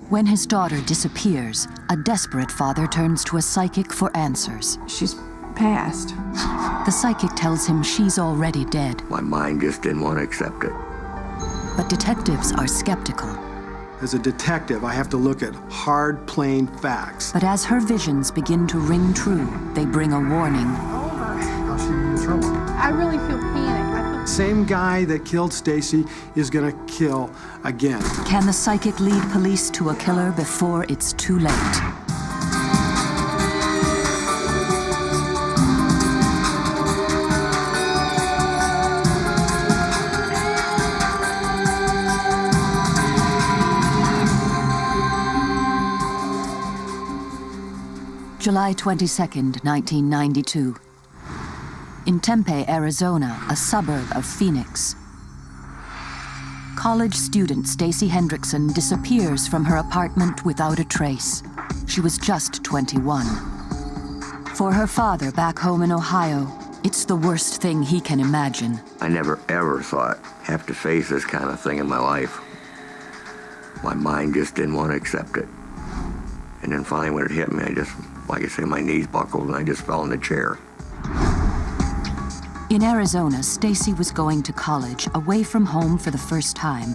When his daughter disappears, a desperate father turns to a psychic for answers. She's passed. The psychic tells him she's already dead. My mind just didn't want to accept it. But detectives are skeptical. As a detective, I have to look at hard, plain facts. But as her visions begin to ring true, they bring a warning. How she be in trouble? I really feel panic. Same guy that killed Stacy is gonna kill again. Can the psychic lead police to a killer before it's too late? July 22nd, 1992. In Tempe, Arizona, a suburb of Phoenix. College student Stacy Hendrickson disappears from her apartment without a trace. She was just 21. For her father back home in Ohio, it's the worst thing he can imagine. I never ever thought I'd have to face this kind of thing in my life. My mind just didn't want to accept it. And then finally when it hit me, I just, like I say, my knees buckled and I just fell in the chair. In Arizona, Stacy was going to college, away from home for the first time.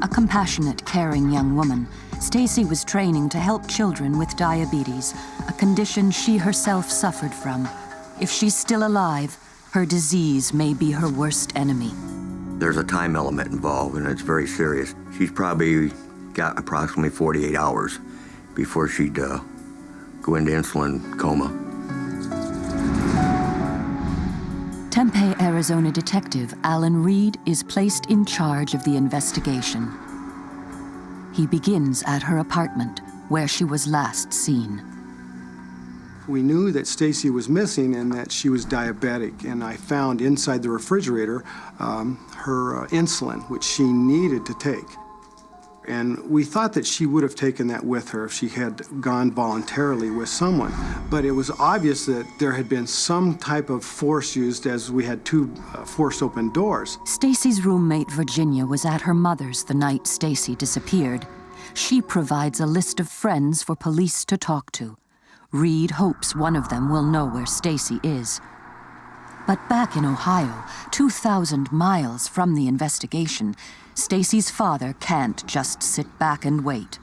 A compassionate, caring young woman, Stacy was training to help children with diabetes, a condition she herself suffered from. If she's still alive, her disease may be her worst enemy. There's a time element involved, and it's very serious. She's probably got approximately 48 hours before she'd go into insulin coma. Tempe, Arizona detective Alan Reed is placed in charge of the investigation. He begins at her apartment, where she was last seen. We knew that Stacy was missing and that she was diabetic, and I found inside the refrigerator her insulin, which she needed to take. And we thought that she would have taken that with her if she had gone voluntarily with someone. But it was obvious that there had been some type of force used, as we had two forced open doors. Stacy's roommate, Virginia, was at her mother's the night Stacy disappeared. She provides a list of friends for police to talk to. Reed hopes one of them will know where Stacy is. But back in Ohio, 2,000 miles from the investigation, Stacy's father can't just sit back and wait.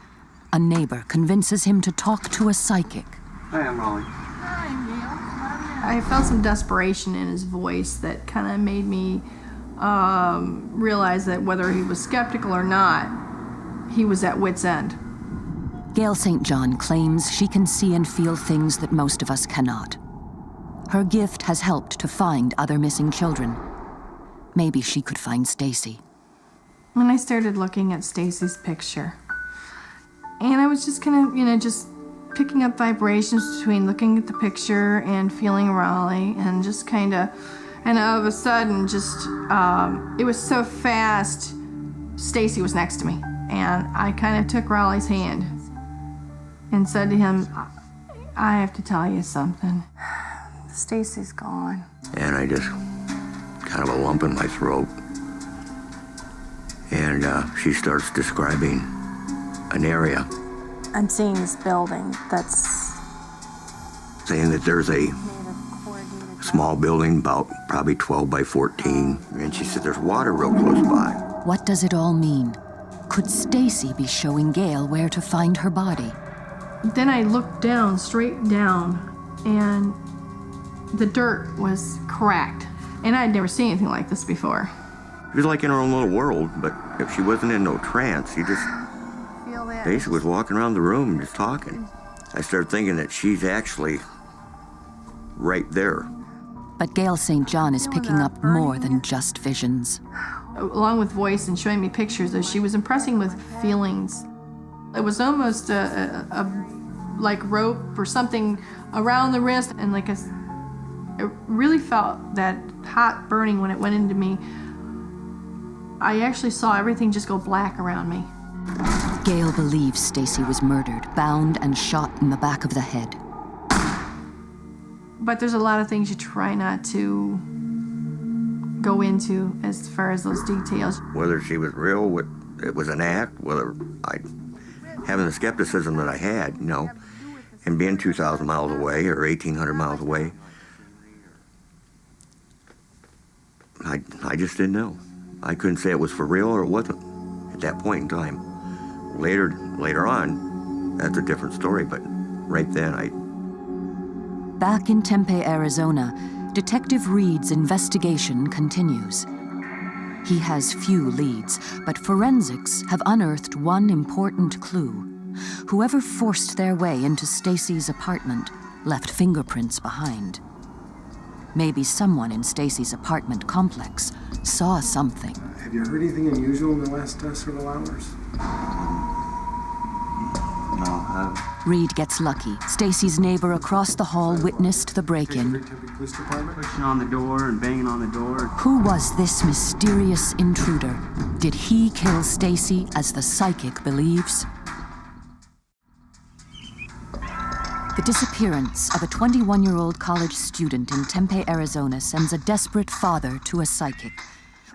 A neighbor convinces him to talk to a psychic. Hi, I'm Raleigh. Hi, Gale. I felt some desperation in his voice that kind of made me realize that whether he was skeptical or not, he was at wit's end. Gale St. John claims she can see and feel things that most of us cannot. Her gift has helped to find other missing children. Maybe she could find Stacy. When I started looking at Stacy's picture, and I was just kind of, just picking up vibrations between looking at the picture and feeling Raleigh, and just kind of, and all of a sudden, just, it was so fast, Stacy was next to me, and I kind of took Raleigh's hand and said to him, I have to tell you something. Stacy's gone. And I just, kind of a lump in my throat. And she starts describing an area. I'm seeing this building that's saying that there's a small building about probably 12 by 14. And she said there's water real close by. What does it all mean? Could Stacy be showing Gale where to find her body? Then I looked down, straight down, and the dirt was cracked. And I'd never seen anything like this before. She was like in her own little world, but if she wasn't in no trance, she just basically was walking around the room and just talking. I started thinking that she's actually right there. But Gale St. John is picking up more than just visions. Along with voice and showing me pictures, she was impressing with feelings. It was almost like rope or something around the wrist, and it really felt that hot burning when it went into me. I actually saw everything just go black around me. Gale believes Stacy was murdered, bound and shot in the back of the head. But there's a lot of things you try not to go into as far as those details. Whether she was real, it was an act, whether having the skepticism that I had, and being 2,000 miles away or 1,800 miles away, I just didn't know. I couldn't say it was for real or it wasn't at that point in time. Later on, that's a different story, but right then, Back in Tempe, Arizona, Detective Reed's investigation continues. He has few leads, but forensics have unearthed one important clue. Whoever forced their way into Stacy's apartment left fingerprints behind. Maybe someone in Stacy's apartment complex saw something. Have you heard anything unusual in the last several hours? no, Reed gets lucky. Stacy's neighbor across the hall witnessed the break-in. Police Department? Pushing on the door and banging on the door. Who was this mysterious intruder? Did he kill Stacy as the psychic believes? The disappearance of a 21-year-old college student in Tempe, Arizona sends a desperate father to a psychic.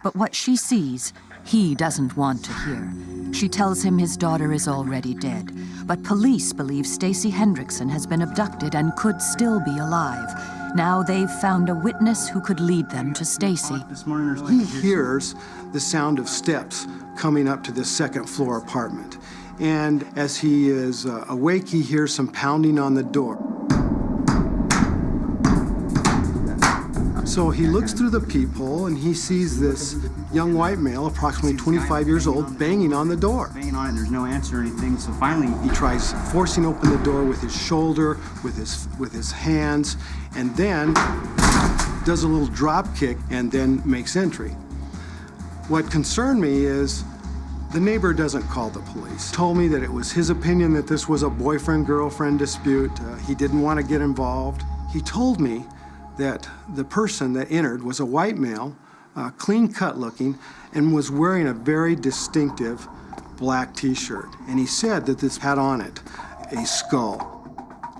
But what she sees, he doesn't want to hear. She tells him his daughter is already dead, but police believe Stacy Hendrickson has been abducted and could still be alive. Now they've found a witness who could lead them to Stacy. This morning there's like He hears the sound of steps coming up to this second-floor apartment. And as he is awake, he hears some pounding on the door. So he looks through the peephole and he sees this young white male, approximately 25 years old, banging on the door. banging on it, there's no answer or anything, so finally He tries forcing open the door with his shoulder, with his hands, and then does a little drop kick and then makes entry. What concerned me is the neighbor doesn't call the police. Told me that it was his opinion that this was a boyfriend-girlfriend dispute. He didn't want to get involved. He told me that the person that entered was a white male, clean-cut looking, and was wearing a very distinctive black t-shirt. And he said that this had on it a skull.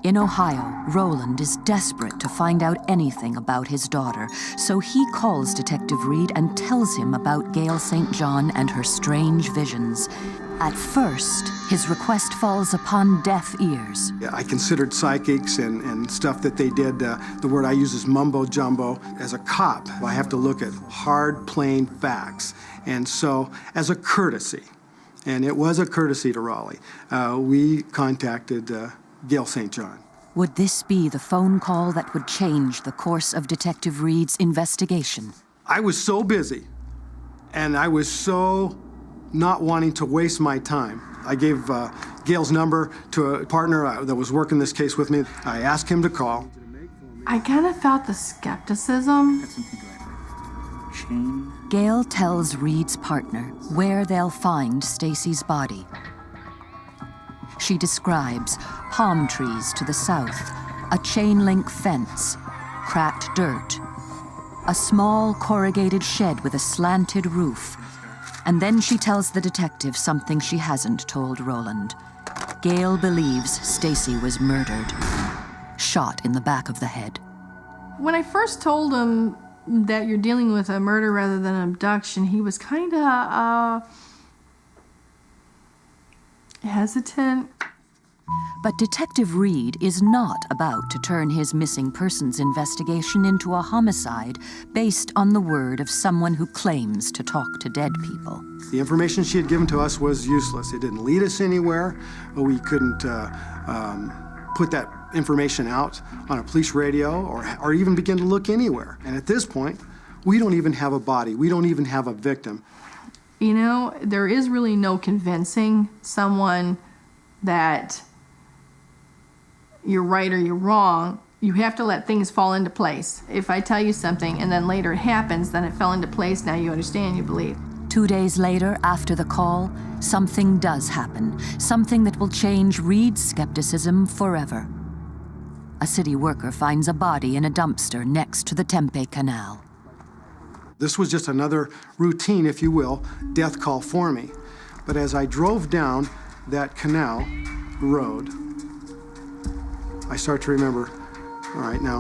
In Ohio, Roland is desperate to find out anything about his daughter, so he calls Detective Reed and tells him about Gale St. John and her strange visions. At first, his request falls upon deaf ears. Yeah, I considered psychics and stuff that they did, the word I use is mumbo-jumbo. As a cop, I have to look at hard, plain facts. And so, as a courtesy, and it was a courtesy to Raleigh, we contacted Gale St. John. Would this be the phone call that would change the course of Detective Reed's investigation? I was so busy, and I was so not wanting to waste my time. I gave Gale's number to a partner that was working this case with me. I asked him to call. I kind of felt the skepticism. chain. Gale tells Reed's partner where they'll find Stacy's body. She describes palm trees to the south, a chain-link fence, cracked dirt, a small corrugated shed with a slanted roof, and then she tells the detective something she hasn't told Roland. Gale believes Stacy was murdered, shot in the back of the head. When I first told him that you're dealing with a murder rather than an abduction, he was kind of hesitant. But Detective Reed is not about to turn his missing persons investigation into a homicide based on the word of someone who claims to talk to dead people. The information she had given to us was useless. It didn't lead us anywhere. We couldn't put that information out on a police radio or even begin to look anywhere. And at this point, we don't even have a body. We don't even have a victim. You know, there is really no convincing someone that you're right or you're wrong. You have to let things fall into place. If I tell you something and then later it happens, then it fell into place, now you understand, you believe. 2 days later, after the call, something does happen. Something that will change Reed's skepticism forever. A city worker finds a body in a dumpster next to the Tempe Canal. This was just another routine, if you will, death call for me. But as I drove down that canal road, I start to remember, all right, now,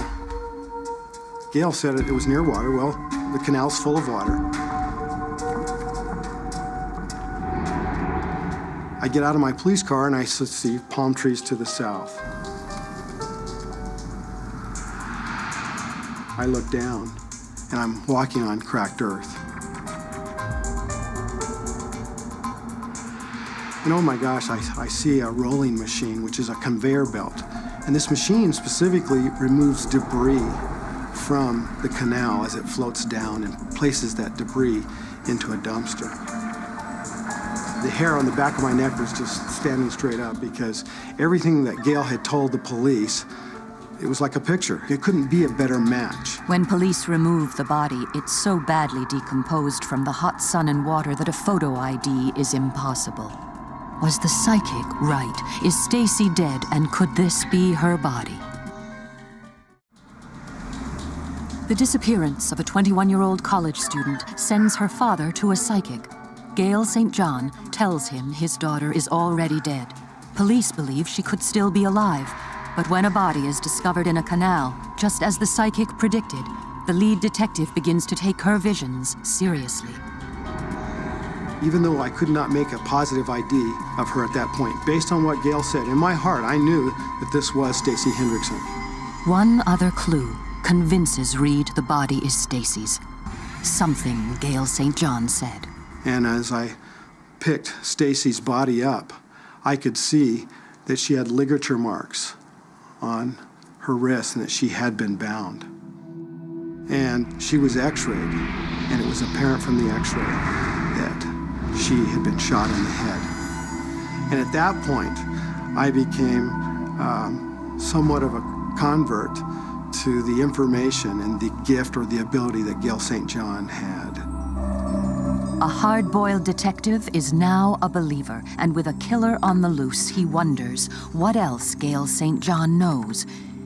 Gale said it was near water. Well, the canal's full of water. I get out of my police car and I see palm trees to the south. I look down and I'm walking on cracked earth. And oh my gosh, I see a rolling machine, which is a conveyor belt. And this machine specifically removes debris from the canal as it floats down and places that debris into a dumpster. The hair on the back of my neck was just standing straight up because everything that Gale had told the police, it was like a picture. It couldn't be a better match. When police remove the body, it's so badly decomposed from the hot sun and water that a photo ID is impossible. Was the psychic right? Is Stacy dead, and could this be her body? The disappearance of a 21-year-old college student sends her father to a psychic. Gale St. John tells him his daughter is already dead. Police believe she could still be alive, but when a body is discovered in a canal, just as the psychic predicted, the lead detective begins to take her visions seriously. Even though I could not make a positive ID of her at that point, based on what Gale said, in my heart I knew that this was Stacy Hendrickson. One other clue convinces Reed the body is Stacy's. Something Gale St. John said. And as I picked Stacy's body up, I could see that she had ligature marks on her wrist and that she had been bound. And she was x-rayed, and it was apparent from the x-ray that she had been shot in the head. And at that point, I became somewhat of a convert to the information and the gift or the ability that Gale St. John had. A hard-boiled detective is now a believer, and with a killer on the loose, he wonders what else Gale St. John knows.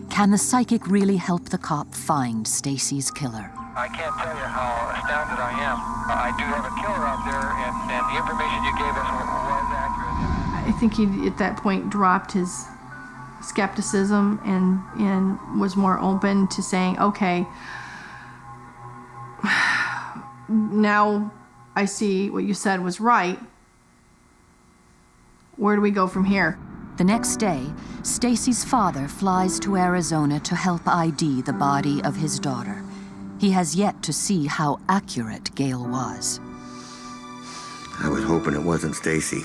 Can the psychic really help the cop find Stacy's killer? I can't tell you how astounded I am. I do have a killer out there, and the information you gave us was accurate. I think he, at that point, dropped his skepticism and was more open to saying, okay, now I see what you said was right. Where do we go from here? The next day, Stacy's father flies to Arizona to help ID the body of his daughter. He has yet to see how accurate Gale was. I was hoping it wasn't Stacy.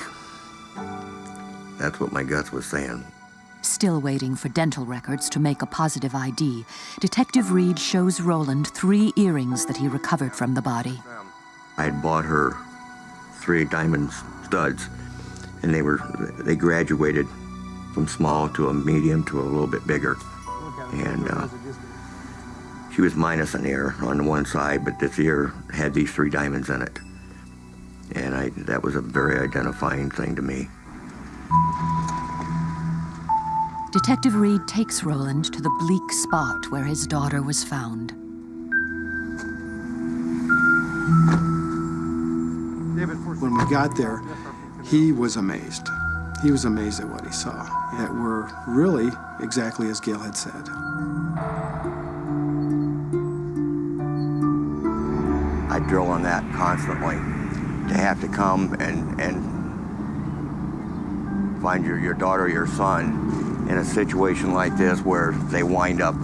That's what my guts was saying. Still waiting for dental records to make a positive ID, Detective Reed shows Roland 3 earrings that he recovered from the body. I had bought her 3 diamond studs, and they graduated from small to a medium to a little bit bigger. And she was minus an ear on one side, but this ear had these 3 diamonds in it. And that was a very identifying thing to me. Detective Reed takes Roland to the bleak spot where his daughter was found. When we got there, he was amazed. He was amazed at what he saw, that were really exactly as Gale had said. I drill on that constantly. To have to come and find your daughter or your son in a situation like this where they wind up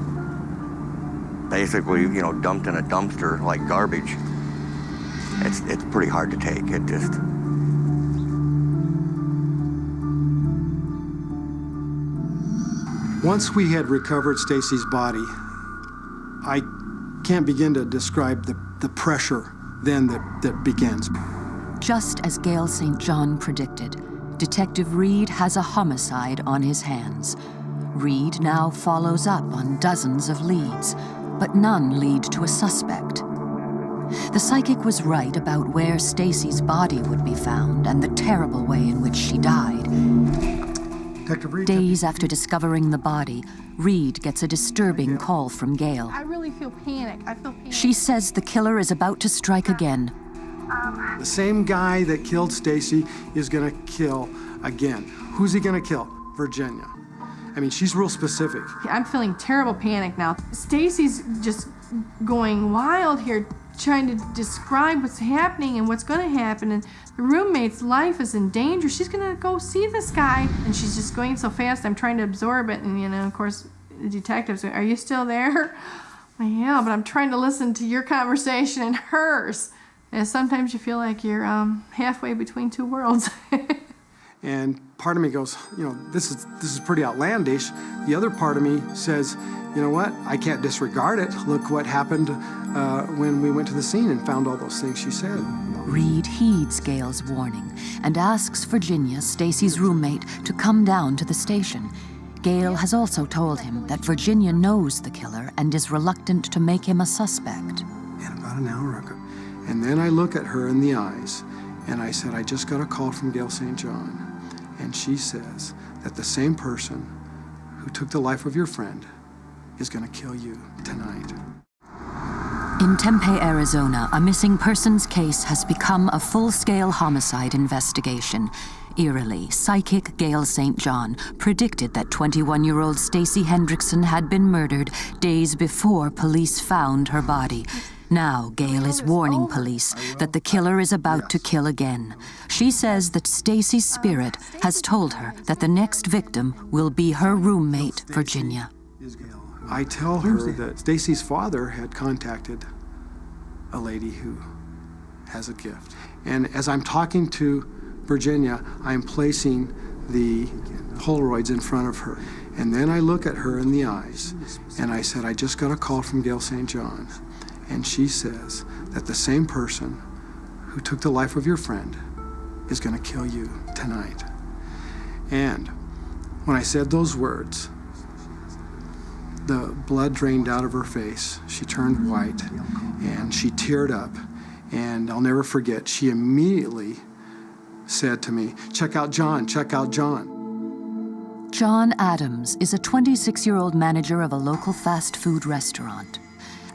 basically, dumped in a dumpster like garbage. It's pretty hard to take. It just... Once we had recovered Stacy's body, I can't begin to describe the pressure then that begins. Just as Gale St. John predicted, Detective Reed has a homicide on his hands. Reed now follows up on dozens of leads, but none lead to a suspect. The psychic was right about where Stacy's body would be found and the terrible way in which she died. Detective Reed, Days after discovering the body, Reed gets a disturbing call from Gale. I really feel panic. I feel panic. She says the killer is about to strike again. the same guy that killed Stacy is gonna kill again. Who's he gonna kill? Virginia. I mean, she's real specific. I'm feeling terrible panic now. Stacy's just going wild here, trying to describe what's happening and what's going to happen, and the roommate's life is in danger. She's going to go see this guy, and she's just going so fast. I'm trying to absorb it, and of course, the detectives, are you still there? Well, yeah, but I'm trying to listen to your conversation and hers. And sometimes you feel like you're halfway between two worlds. And part of me goes, this is pretty outlandish. The other part of me says, you know what? I can't disregard it. Look what happened when we went to the scene and found all those things she said. Reed heeds Gale's warning and asks Virginia, Stacy's roommate, to come down to the station. Gale has also told him that Virginia knows the killer and is reluctant to make him a suspect. And about an hour ago. And then I look at her in the eyes, and I said, I just got a call from Gale St. John. And she says that the same person who took the life of your friend is going to kill you tonight. In Tempe, Arizona, a missing persons case has become a full-scale homicide investigation. Eerily, psychic Gale St. John predicted that 21-year-old Stacy Hendrickson had been murdered days before police found her body. Now, Gale is warning police that the killer is about to kill again. She says that Stacy's spirit has told her that the next victim will be her roommate, Virginia. I tell her that Stacy's father had contacted a lady who has a gift. And as I'm talking to Virginia, I'm placing the Polaroids in front of her. And then I look at her in the eyes, and I said, I just got a call from Gale St. John. And she says that the same person who took the life of your friend is going to kill you tonight. And when I said those words, the blood drained out of her face. She turned white, and she teared up. And I'll never forget, she immediately said to me, check out John, check out John. John Adams is a 26-year-old manager of a local fast food restaurant.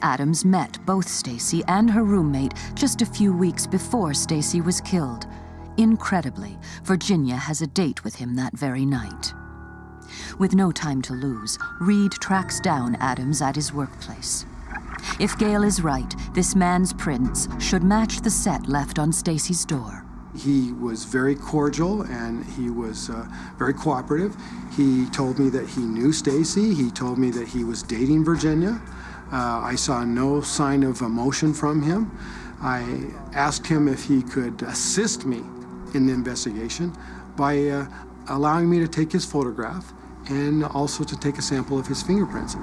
Adams met both Stacy and her roommate just a few weeks before Stacy was killed. Incredibly, Virginia has a date with him that very night. With no time to lose, Reed tracks down Adams at his workplace. If Gale is right, this man's prints should match the set left on Stacy's door. He was very cordial, and he was very cooperative. He told me that he knew Stacy. He told me that he was dating Virginia. I saw no sign of emotion from him. I asked him if he could assist me in the investigation by allowing me to take his photograph and also to take a sample of his fingerprints.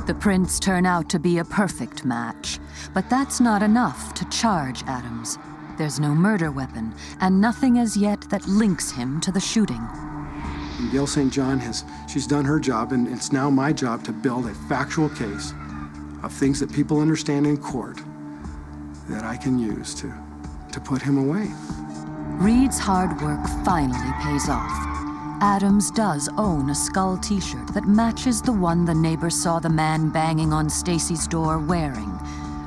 The prints turn out to be a perfect match, but that's not enough to charge Adams. There's no murder weapon, and nothing as yet that links him to the shooting. And Gale St. John she's done her job, and it's now my job to build a factual case of things that people understand in court that I can use to put him away. Reed's hard work finally pays off. Adams does own a skull t-shirt that matches the one the neighbor saw the man banging on Stacy's door wearing.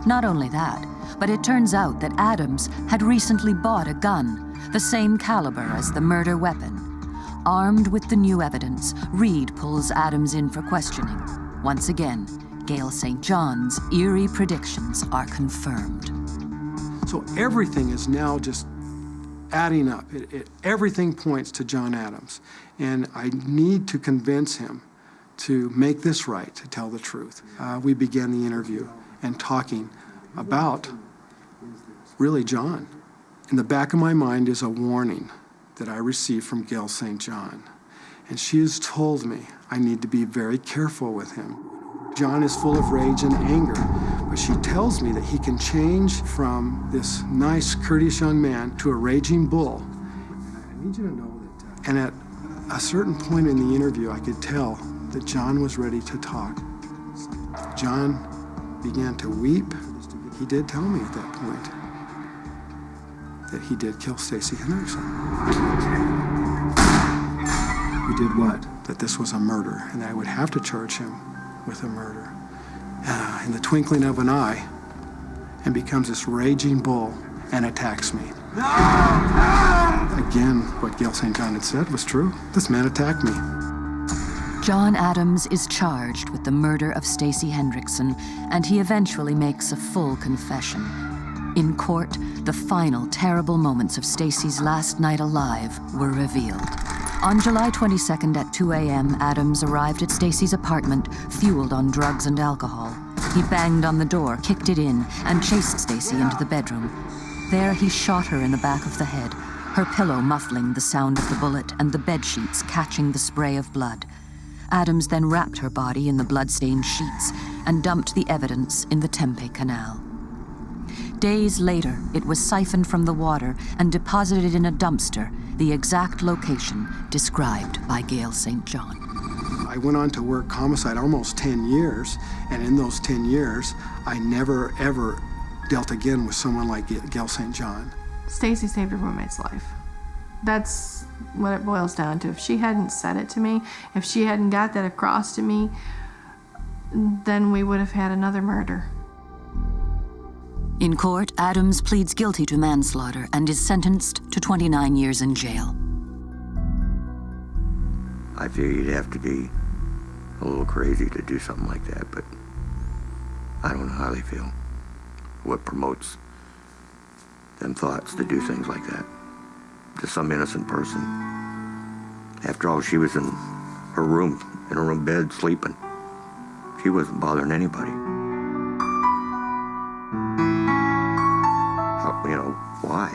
Not only that, but it turns out that Adams had recently bought a gun, the same caliber as the murder weapon. Armed with the new evidence, Reed pulls Adams in for questioning. Once again, Gale St. John's eerie predictions are confirmed. So everything is now just adding up. Everything points to John Adams. And I need to convince him to make this right, to tell the truth. We began the interview and talking about, really, John. In the back of my mind is a warning that I received from Gale St. John. And she has told me I need to be very careful with him. John is full of rage and anger, but she tells me that he can change from this nice, courteous young man to a raging bull. I need you to know that. And at a certain point in the interview, I could tell that John was ready to talk. John began to weep. He did tell me at that point that he did kill Stacy Hendrickson. He did what? That this was a murder, and I would have to charge him with a murder. In the twinkling of an eye, and becomes this raging bull and attacks me. No! No! Again, what Gale St. John had said was true. This man attacked me. John Adams is charged with the murder of Stacy Hendrickson, and he eventually makes a full confession. In court, the final terrible moments of Stacy's last night alive were revealed. On July 22nd at 2 a.m., Adams arrived at Stacy's apartment, fueled on drugs and alcohol. He banged on the door, kicked it in, and chased Stacy into the bedroom. There, he shot her in the back of the head, her pillow muffling the sound of the bullet and the bedsheets catching the spray of blood. Adams then wrapped her body in the blood-stained sheets and dumped the evidence in the Tempe Canal. Days later, it was siphoned from the water and deposited in a dumpster, the exact location described by Gale St. John. I went on to work homicide almost 10 years, and in those 10 years, I never, ever dealt again with someone like Gale St. John. Stacy saved her roommate's life. That's what it boils down to. If she hadn't said it to me, if she hadn't got that across to me, then we would have had another murder. In court, Adams pleads guilty to manslaughter and is sentenced to 29 years in jail. I feel you'd have to be a little crazy to do something like that, but I don't know how they feel. What promotes them thoughts to do things like that to some innocent person? After all, she was in her room, in her own bed, sleeping. She wasn't bothering anybody. Why?